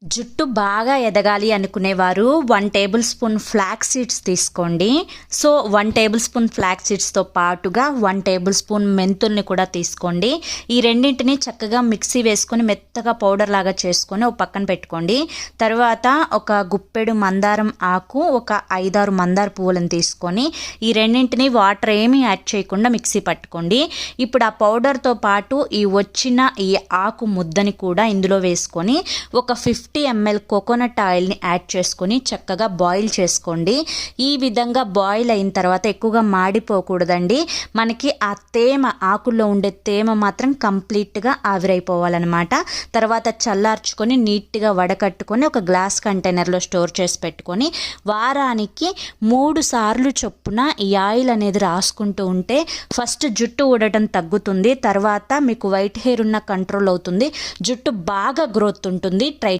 జుట్టు బాగా ఎదగాలి అనుకునేవారు 1 టేబుల్ స్పూన్ ఫ్లాక్స్ సీడ్స్ తీసుకోండి. సో 1 టేబుల్ స్పూన్ ఫ్లాక్స్ సీడ్స్తో పాటుగా 1 టేబుల్ స్పూన్ మెంతుల్ని కూడా తీసుకోండి. ఈ రెండింటిని చక్కగా మిక్సీ వేసుకొని మెత్తగా పౌడర్ లాగా చేసుకొని ఒక పక్కన పెట్టుకోండి. తర్వాత ఒక గుప్పెడు మందారం ఆకు, ఒక 5-6 మందార పువ్వులను తీసుకొని ఈ రెండింటిని వాటర్ ఏమీ యాడ్ చేయకుండా మిక్సీ పట్టుకోండి. ఇప్పుడు ఆ పౌడర్తో పాటు ఈ వచ్చిన ఈ ఆకు ముద్దని కూడా ఇందులో వేసుకొని ఒక 50 ml కోకోనట్ ఆయిల్ని యాడ్ చేసుకొని చక్కగా బాయిల్ చేసుకోండి. ఈ విధంగా బాయిల్ అయిన తర్వాత ఎక్కువగా మాడిపోకూడదండి. మనకి ఆ తేమ, ఆకుల్లో ఉండే తేమ మాత్రం కంప్లీట్గా ఆవిరైపోవాలన్నమాట. తర్వాత చల్లార్చుకొని నీట్గా వడకట్టుకొని ఒక గ్లాస్ కంటైనర్లో స్టోర్ చేసి పెట్టుకొని వారానికి 3 సార్లు చొప్పున ఈ ఆయిల్ అనేది రాసుకుంటూ ఉంటే ఫస్ట్ జుట్టు ఊడటం తగ్గుతుంది. తర్వాత మీకు వైట్ హెయిర్ ఉన్న కంట్రోల్ అవుతుంది. జుట్టు బాగా గ్రోత్ ఉంటుంది. ట్రై